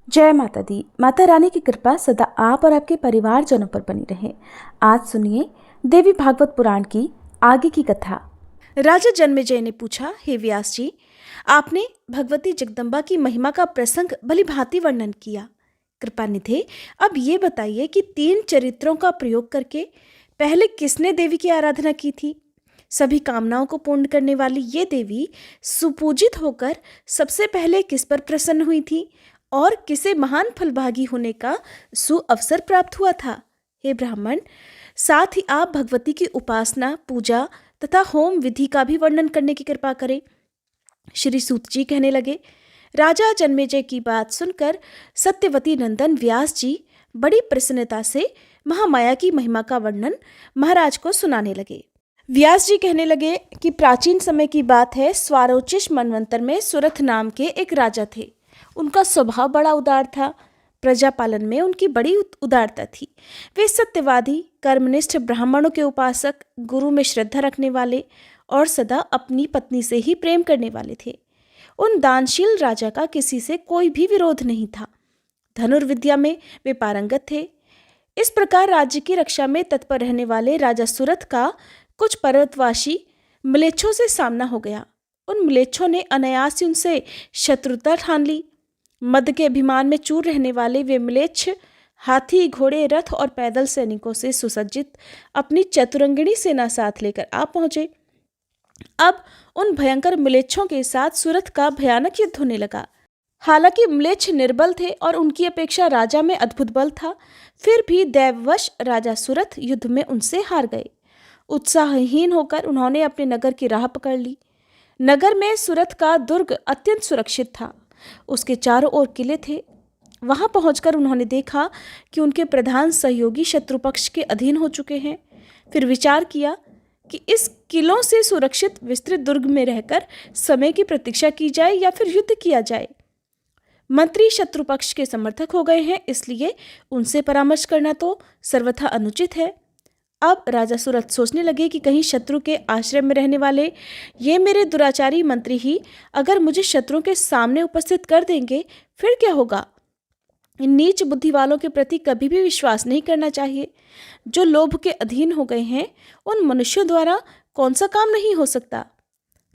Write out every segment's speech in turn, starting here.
जय माता दी। माता रानी की कृपा सदा आप और आपके परिवारजनों पर बनी रहे। आज सुनिए देवी भागवत पुराण की आगे की कथा। राजा जन्मेजय ने पूछा, हे व्यास जी, आपने भगवती जगदम्बा की महिमा का प्रसंग भली भांति वर्णन किया। कृपा निधे, अब ये बताइए कि 3 चरित्रों का प्रयोग करके पहले किसने देवी की आराधना की थी? सभी कामनाओं को पूर्ण करने वाली ये देवी सुपूजित होकर सबसे पहले किस पर प्रसन्न हुई थी और किसे महान फलभागी होने का सुअवसर प्राप्त हुआ था? हे ब्राह्मण, साथ ही आप भगवती की उपासना, पूजा तथा होम विधि का भी वर्णन करने की कृपा करें। श्री सूत जी कहने लगे। राजा जन्मेजय की बात सुनकर सत्यवती नंदन व्यास जी बड़ी प्रसन्नता से महामाया की महिमा का वर्णन महाराज को सुनाने लगे। व्यास जी कहने लगे कि प्राचीन समय की बात है। स्वारोचिष मनवंतर में सुरथ नाम के एक राजा थे। उनका स्वभाव बड़ा उदार था। प्रजा पालन में उनकी बड़ी उदारता थी। वे सत्यवादी, कर्मनिष्ठ, ब्राह्मणों के उपासक, गुरु में श्रद्धा रखने वाले और सदा अपनी पत्नी से ही प्रेम करने वाले थे। उन दानशील राजा का किसी से कोई भी विरोध नहीं था। धनुर्विद्या में वे पारंगत थे। इस प्रकार राज्य की रक्षा में तत्पर रहने वाले राजा सुरथ का कुछ पर्वतवासी म्लेच्छों से सामना हो गया। उन म्लेच्छों ने अनायास ही उनसे शत्रुता ठान ली। मद के अभिमान में चूर रहने वाले वे म्लेच्छ हाथी, घोड़े, रथ और पैदल सैनिकों से सुसज्जित अपनी चतुरंगिणी सेना साथ लेकर आ पहुंचे। अब उन भयंकर म्लेच्छों के साथ सुरथ का भयानक युद्ध होने लगा। हालांकि म्लेच्छ निर्बल थे और उनकी अपेक्षा राजा में अद्भुत बल था, फिर भी दैववश राजा सुरथ युद्ध में उनसे हार गए। उत्साहहीन होकर उन्होंने अपने नगर की राह पकड़ ली। नगर में सुरथ का दुर्ग अत्यंत सुरक्षित था। उसके चारों ओर किले थे। वहां पहुंचकर उन्होंने देखा कि उनके प्रधान सहयोगी शत्रु पक्ष के अधीन हो चुके हैं। फिर विचार किया कि इस किलों से सुरक्षित विस्तृत दुर्ग में रहकर समय की प्रतीक्षा की जाए या फिर युद्ध किया जाए। मंत्री शत्रु पक्ष के समर्थक हो गए हैं, इसलिए उनसे परामर्श करना तो सर्वथा अनुचित है। अब राजा सुरथ सोचने लगे कि कहीं शत्रु के आश्रय में रहने वाले ये मेरे दुराचारी मंत्री ही अगर मुझे शत्रुओं के सामने उपस्थित कर देंगे, फिर क्या होगा? इन नीच बुद्धि वालों के प्रति कभी भी विश्वास नहीं करना चाहिए। जो लोभ के अधीन हो गए हैं, उन मनुष्यों द्वारा कौन सा काम नहीं हो सकता।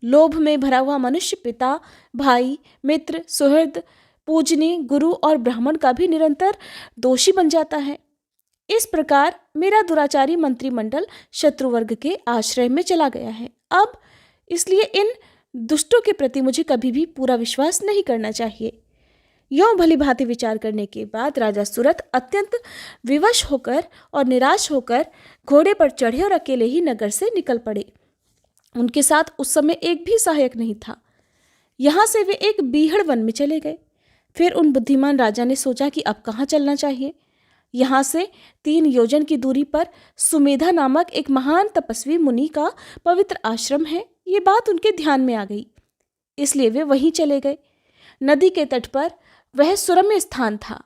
लोभ में भरा हुआ मनुष्य पिता, भाई, मित्र, सुहृद, पूजनीय, गुरु और ब्राह्मण का भी निरंतर दोषी बन जाता है। इस प्रकार मेरा दुराचारी मंत्रिमंडल शत्रुवर्ग के आश्रय में चला गया है। अब इसलिए इन दुष्टों के प्रति मुझे कभी भी पूरा विश्वास नहीं करना चाहिए। यों भली भांति विचार करने के बाद राजा सुरथ अत्यंत विवश होकर और निराश होकर घोड़े पर चढ़े और अकेले ही नगर से निकल पड़े। उनके साथ उस समय एक भी सहायक नहीं था। यहाँ से वे एक बीहड़ वन में चले गए। फिर उन बुद्धिमान राजा ने सोचा कि अब कहाँ चलना चाहिए। यहाँ से 3 योजन की दूरी पर सुमेधा नामक एक महान तपस्वी मुनि का पवित्र आश्रम है। ये बात उनके ध्यान में आ गई, इसलिए वे वहीं चले गए। नदी के तट पर वह सुरम्य स्थान था।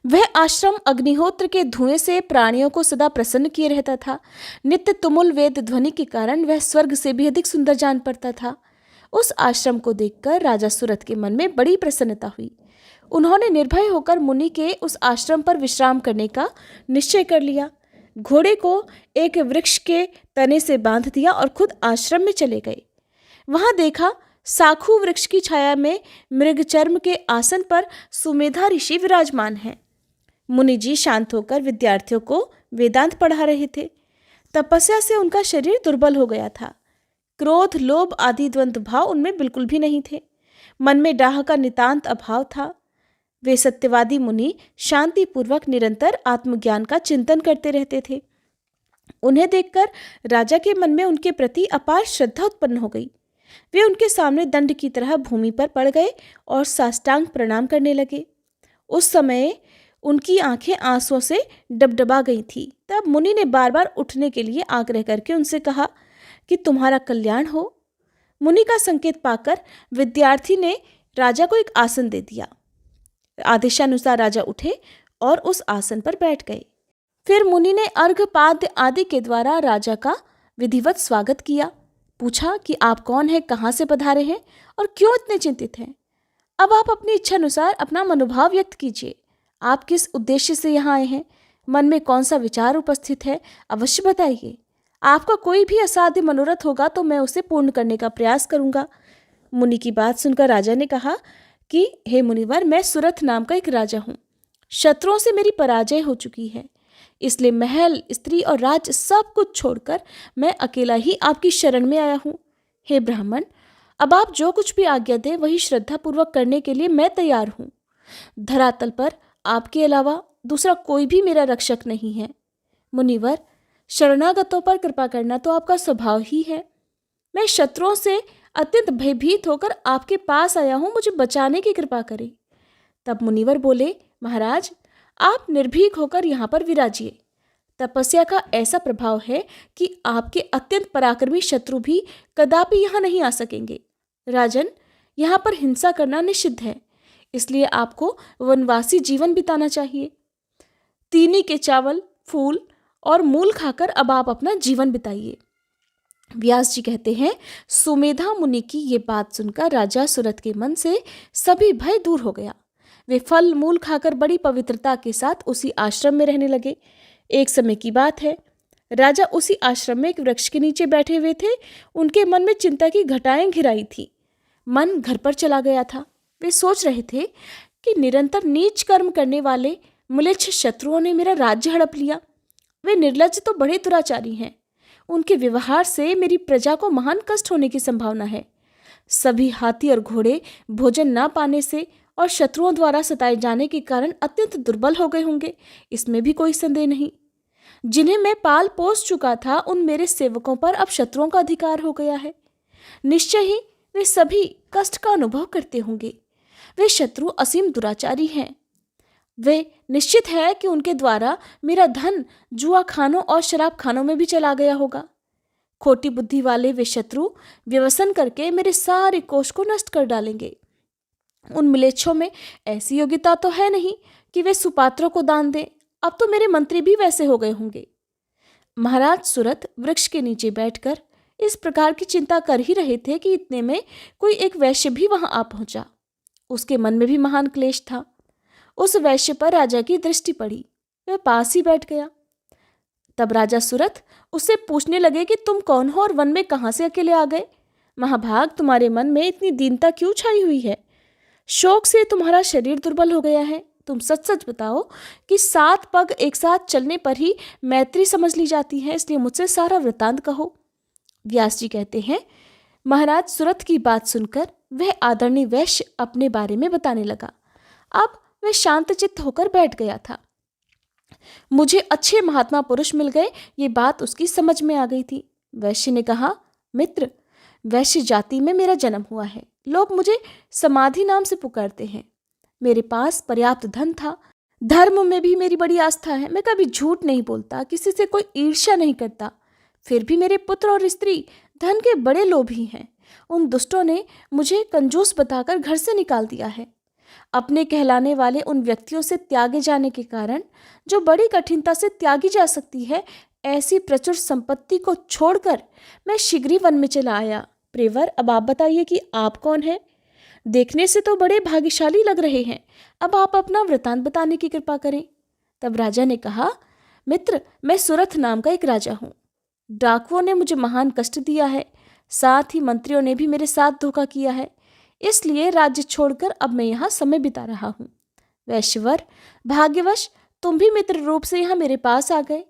वह आश्रम अग्निहोत्र के धुएं से प्राणियों को सदा प्रसन्न किए रहता था। नित्य तुमुल वेद ध्वनि के कारण वह स्वर्ग से भी अधिक सुंदर जान पड़ता था। उस आश्रम को देखकर राजा सुरथ के मन में बड़ी प्रसन्नता हुई। उन्होंने निर्भय होकर मुनि के उस आश्रम पर विश्राम करने का निश्चय कर लिया। घोड़े को एक वृक्ष के तने से बांध दिया और खुद आश्रम में चले गए। वहां देखा, साखू वृक्ष की छाया में मृगचर्म के आसन पर सुमेधा ऋषि विराजमान हैं। मुनि जी शांत होकर विद्यार्थियों को वेदांत पढ़ा रहे थे। तपस्या से उनका शरीर दुर्बल हो गया था। क्रोध, लोभ आदि द्वंद्व भाव उनमें बिल्कुल भी नहीं थे। मन में डाह का नितांत अभाव था। वे सत्यवादी मुनि शांतिपूर्वक निरंतर आत्मज्ञान का चिंतन करते रहते थे। उन्हें देखकर राजा के मन में उनके प्रति अपार श्रद्धा उत्पन्न हो गई। वे उनके सामने दंड की तरह भूमि पर पड़ गए और साष्टांग प्रणाम करने लगे। उस समय उनकी आंखें आंसुओं से डबडबा गई थी। तब मुनि ने बार बार उठने के लिए आग्रह करके उनसे कहा कि तुम्हारा कल्याण हो। मुनि का संकेत पाकर विद्यार्थी ने राजा को एक आसन दे दिया। आदेशानुसार राजा उठे और उस आसन पर बैठ गए। फिर मुनि ने अर्घपाद्य आदि के द्वारा राजा का विधिवत स्वागत किया। पूछा कि आप कौन हैं, कहाँ से पधारे हैं और क्यों इतने चिंतित हैं। अब आप अपनी इच्छा अनुसार अपना मनोभाव व्यक्त कीजिए। आप किस उद्देश्य से यहाँ आए हैं? मन में कौन सा विचार उपस्थित है? अवश्य बताइए। आपका कोई भी असाध्य मनोरथ होगा तो मैं उसे पूर्ण करने का प्रयास करूंगा। मुनि की बात सुनकर राजा ने कहा कि हे मुनिवर, मैं सुरथ नाम का एक राजा हूँ। शत्रुओं से मेरी पराजय हो चुकी है, इसलिए महल, स्त्री और राज्य सब कुछ छोड़कर मैं अकेला ही आपकी शरण में आया हूँ। हे ब्राह्मण, अब आप जो कुछ भी आज्ञा दें वही श्रद्धापूर्वक करने के लिए मैं तैयार हूँ। धरातल पर आपके अलावा दूसरा कोई भी मेरा रक्षक नहीं है। मुनिवर, शरणागतों पर कृपा करना तो आपका स्वभाव ही है। मैं शत्रुओं से अत्यंत भयभीत होकर आपके पास आया हूँ, मुझे बचाने की कृपा करें। तब मुनिवर बोले, महाराज, आप निर्भीक होकर यहाँ पर विराजिए। तपस्या का ऐसा प्रभाव है कि आपके अत्यंत पराक्रमी शत्रु भी कदापि यहाँ नहीं आ सकेंगे। राजन, यहाँ पर हिंसा करना निषिद्ध है, इसलिए आपको वनवासी जीवन बिताना चाहिए। तीनी के चावल, फूल और मूल खाकर अब आप अपना जीवन बिताइए। व्यास जी कहते हैं, सुमेधा मुनि की ये बात सुनकर राजा सुरथ के मन से सभी भय दूर हो गया। वे फल मूल खाकर बड़ी पवित्रता के साथ उसी आश्रम में रहने लगे। एक समय की बात है, राजा उसी आश्रम में एक वृक्ष के नीचे बैठे हुए थे। उनके मन में चिंता की घटाएं घिराई थी। मन घर पर चला गया था। वे सोच रहे थे कि निरंतर नीच कर्म करने वाले म्लेच्छ शत्रुओं ने मेरा राज्य हड़प लिया। वे निर्लज्ज तो बड़े दुराचारी हैं। उनके व्यवहार से मेरी प्रजा को महान कष्ट होने की संभावना है। सभी हाथी और घोड़े भोजन ना पाने से और शत्रुओं द्वारा सताए जाने के कारण अत्यंत दुर्बल हो गए होंगे, इसमें भी कोई संदेह नहीं। जिन्हें मैं पाल पोस चुका था, उन मेरे सेवकों पर अब शत्रुओं का अधिकार हो गया है। निश्चय ही वे सभी कष्ट का अनुभव करते होंगे। वे शत्रु असीम दुराचारी हैं। वे निश्चित है कि उनके द्वारा मेरा धन जुआ खानों और शराब खानों में भी चला गया होगा। खोटी बुद्धि वाले वे शत्रु व्यसन करके मेरे सारे कोष को नष्ट कर डालेंगे। उन म्लेच्छों में ऐसी योग्यता तो है नहीं कि वे सुपात्रों को दान दें। अब तो मेरे मंत्री भी वैसे हो गए होंगे। महाराज सुरथ वृक्ष के नीचे बैठकर इस प्रकार की चिंता कर ही रहे थे कि इतने में कोई एक वैश्य भी वहां आ पहुंचा। उसके मन में भी महान क्लेश था। उस वैश्य पर राजा की दृष्टि पड़ी। वह पास ही बैठ गया। तब राजा सुरथ उससे पूछने लगे कि तुम कौन हो और वन में कहां से अकेले आ गए? महाभाग, तुम्हारे मन में इतनी दीनता क्यों छाई हुई है? शोक से तुम्हारा शरीर दुर्बल हो गया है। तुम सच सच बताओ कि 7 पग एक साथ चलने पर ही मैत्री समझ ली जाती है, इसलिए मुझसे सारा वृतांत कहो। व्यास जी कहते हैं, महाराज सुरथ की बात सुनकर वह आदरणीय वैश्य अपने बारे में बताने लगा। अब वह शांतचित्त होकर बैठ गया था। मुझे अच्छे महात्मा पुरुष मिल गए, ये बात उसकी समझ में आ गई थी। वैश्य ने कहा, मित्र, वैश्य जाति में मेरा जन्म हुआ है। लोग मुझे समाधि नाम से पुकारते हैं। मेरे पास पर्याप्त धन था। धर्म में भी मेरी बड़ी आस्था है। मैं कभी झूठ नहीं बोलता, किसी से कोई ईर्ष्या नहीं करता। फिर भी मेरे पुत्र और स्त्री धन के बड़े लोभी हैं। उन दुष्टों ने मुझे कंजूस बताकर घर से निकाल दिया है। अपने कहलाने वाले उन व्यक्तियों से त्यागे जाने के कारण, जो बड़ी कठिनता से त्यागी जा सकती है, ऐसी प्रचुर संपत्ति को छोड़कर मैं शीघ्र वन में चला आया। प्रेवर, अब आप बताइए कि आप कौन हैं? देखने से तो बड़े भाग्यशाली लग रहे हैं। अब आप अपना वृतांत बताने की कृपा करें। तब राजा ने कहा, मित्र, मैं सुरथ नाम का एक राजा हूँ। डाकुओं ने मुझे महान कष्ट दिया है, साथ ही मंत्रियों ने भी मेरे साथ धोखा किया है। इसलिए राज्य छोड़कर अब मैं यहाँ समय बिता रहा हूँ। वैश्यवर, भाग्यवश तुम भी मित्र रूप से यहाँ मेरे पास आ गए।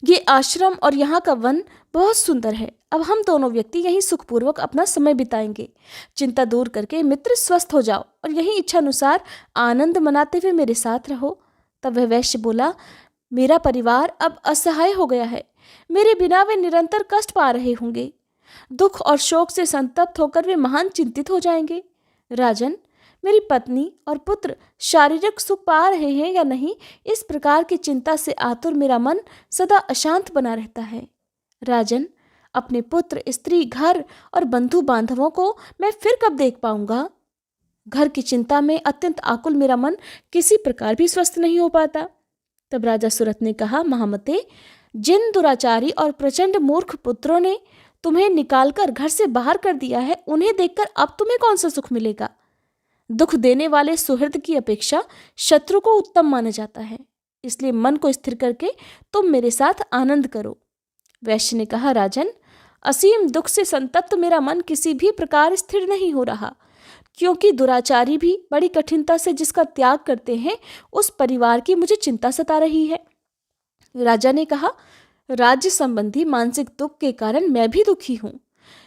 ये आश्रम और यहाँ का वन बहुत सुंदर है। अब हम दोनों व्यक्ति यहीं सुखपूर्वक अपना समय बिताएंगे। चिंता दूर करके मित्र स्वस्थ हो जाओ और यहीं इच्छानुसार आनंद मनाते हुए मेरे साथ रहो। तब वह वैश्य बोला, मेरा परिवार अब असहाय हो गया है। मेरे बिना वे निरंतर कष्ट पा रहे होंगे। दुख और शोक से संतप्त होकर वे महान चिंतित हो जाएंगे। राजन, मेरी पत्नी और पुत्र शारीरिक सुख पा रहे हैं या नहीं, इस प्रकार की चिंता से आतुर मेरा मन सदा अशांत बना रहता है। राजन, अपने पुत्र, स्त्री, घर और बंधु बांधवों को मैं फिर कब देख पाऊंगा? घर की चिंता में अत्यंत आकुल मेरा मन किसी प्रकार भी स्वस्थ नहीं हो पाता। तब राजा सुरथ ने कहा, महामते, जिन दुराचारी और प्रचंड मूर्ख पुत्रों ने तुम्हें निकालकर घर से बाहर कर दिया है, उन्हें देखकर अब तुम्हें कौन सा सुख मिलेगा? दुख देने वाले सुहृद की अपेक्षा शत्रु को उत्तम माना जाता है, इसलिए मन को स्थिर करके तुम मेरे साथ आनंद करो। वैश्य ने कहा, राजन, असीम दुख से संतप्त मेरा मन किसी भी प्रकार स्थिर नहीं हो रहा, क्योंकि दुराचारी भी बड़ी कठिनता से जिसका त्याग करते हैं उस परिवार की मुझे चिंता सता रही है। राजा ने कहा, राज्य संबंधी मानसिक दुख के कारण मैं भी दुखी हूँ।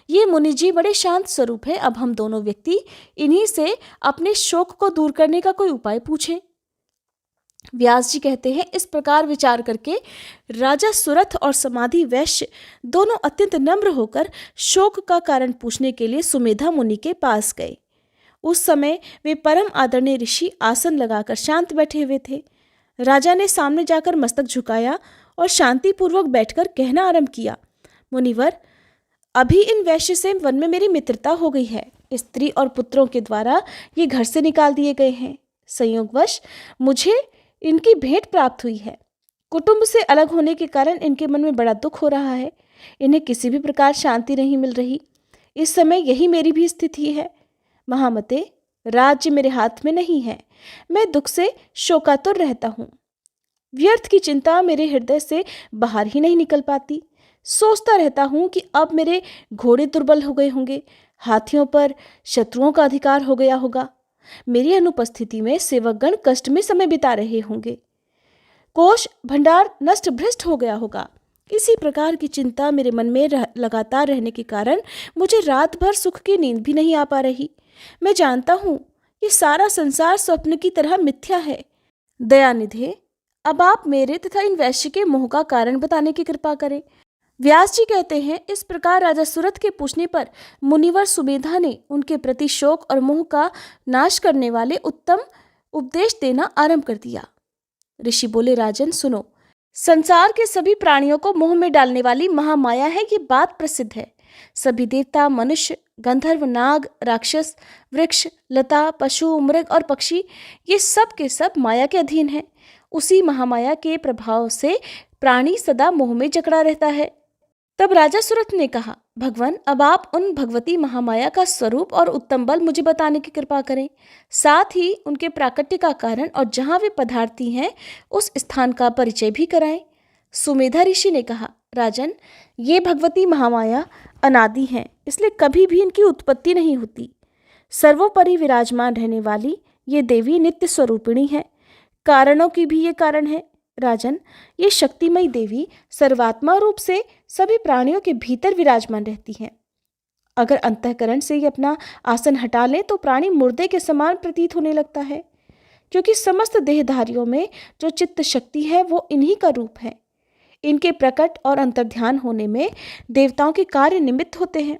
ये मुनि जी बड़े शांत स्वरूप है। अब हम दोनों व्यक्ति इन्हीं से अपने शोक को दूर करने का कोई उपाय पूछें। व्यास जी कहते हैं, इस प्रकार विचार करके राजा सुरथ और समाधि वैश्य दोनों अत्यंत नम्र होकर शोक का कारण पूछने के लिए सुमेधा मुनि के पास गए। उस समय वे परम आदरणीय ऋषि आसन लगाकर शांत बैठे हुए थे। राजा ने सामने जाकर मस्तक झुकाया और शांतिपूर्वक बैठकर कहना आरंभ किया, मुनिवर, अभी इन वैश्य से वन में मेरी मित्रता हो गई है। स्त्री और पुत्रों के द्वारा ये घर से निकाल दिए गए हैं। संयोगवश मुझे इनकी भेंट प्राप्त हुई है। कुटुंब से अलग होने के कारण इनके मन में बड़ा दुख हो रहा है। इन्हें किसी भी प्रकार शांति नहीं मिल रही। इस समय यही मेरी भी स्थिति है। महामते, राज्य मेरे हाथ में नहीं है। मैं दुख से शोकातुर रहता हूँ। व्यर्थ की चिंता मेरे हृदय से बाहर ही नहीं निकल पाती। सोचता रहता हूँ कि अब मेरे घोड़े दुर्बल हो गए होंगे, हाथियों पर शत्रुओं का अधिकार हो गया होगा, मेरी अनुपस्थिति में सेवकगण कष्ट में समय बिता रहे होंगे, कोष भंडार नष्ट भ्रष्ट हो गया होगा। इसी प्रकार की चिंता मेरे मन में लगातार रहने के कारण मुझे रात भर सुख की नींद भी नहीं आ पा रही। मैं जानता हूँ ये सारा संसार स्वप्न की तरह मिथ्या है। दयानिधे, अब आप मेरे तथा इन वैश्य के मोह का कारण बताने की कृपा करें। व्यास जी कहते हैं, इस प्रकार राजा सुरथ के पूछने पर मुनिवर सुमेधा ने उनके प्रति शोक और मोह का नाश करने वाले उत्तम उपदेश देना आरंभ कर दिया। ऋषि बोले, राजन सुनो, संसार के सभी प्राणियों को मोह में डालने वाली महामाया है, ये बात प्रसिद्ध है। सभी देवता, मनुष्य, गंधर्व, नाग, राक्षस, वृक्ष, लता, पशु, मृग और पक्षी, ये सब के सब माया के अधीन हैं। उसी महामाया के प्रभाव से प्राणी सदा मोह में जकड़ा रहता है। तब राजा सुरथ ने कहा, भगवान, अब आप उन भगवती महामाया का स्वरूप और उत्तम बल मुझे बताने की कृपा करें, साथ ही उनके प्राकट्य का कारण और जहाँ वे पधारती हैं उस स्थान का परिचय भी कराएं। सुमेधा ऋषि ने कहा, राजन, ये भगवती महामाया अनादि हैं, इसलिए कभी भी इनकी उत्पत्ति नहीं होती। सर्वोपरि विराजमान रहने वाली ये देवी नित्य स्वरूपिणी है, कारणों की भी ये कारण है। राजन, ये शक्तिमयी देवी सर्वात्मा रूप से सभी प्राणियों के भीतर विराजमान रहती हैं। अगर अंतःकरण से ये अपना आसन हटा लें तो प्राणी मुर्दे के समान प्रतीत होने लगता है, क्योंकि समस्त देहधारियों में जो चित्त शक्ति है वो इन्हीं का रूप है। इनके प्रकट और अंतर्ध्यान होने में देवताओं के कार्य निमित्त होते हैं।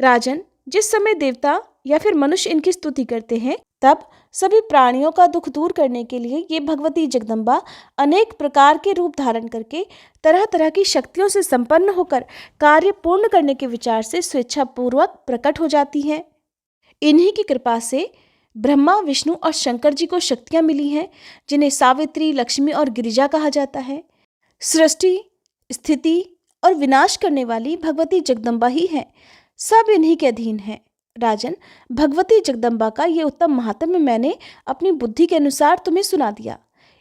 राजन, जिस समय देवता या फिर मनुष्य इनकी स्तुति करते हैं, तब सभी प्राणियों का दुख दूर करने के लिए ये भगवती जगदम्बा अनेक प्रकार के रूप धारण करके तरह तरह की शक्तियों से संपन्न होकर कार्य पूर्ण करने के विचार से स्वेच्छापूर्वक प्रकट हो जाती हैं। इन्हीं की कृपा से ब्रह्मा, विष्णु और शंकर जी को शक्तियाँ मिली हैं, जिन्हें सावित्री, लक्ष्मी और गिरिजा कहा जाता है। सृष्टि, स्थिति और विनाश करने वाली भगवती जगदम्बा ही है, सब इन्हीं के अधीन है। राजन, भगवती जगदम्बा का ये उत्तम महात्म्य मैंने अपनी बुद्धि के अनुसार तुम्हें सुना दिया।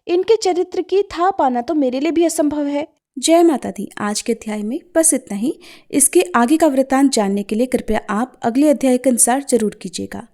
इनके चरित्र की था पाना तो मेरे लिए भी असंभव है। जय माता दी। आज के अध्याय में बस इतना ही। इसके आगे का वृत्तांत जानने के लिए कृपया आप अगले अध्याय के अनुसार जरूर कीजिएगा।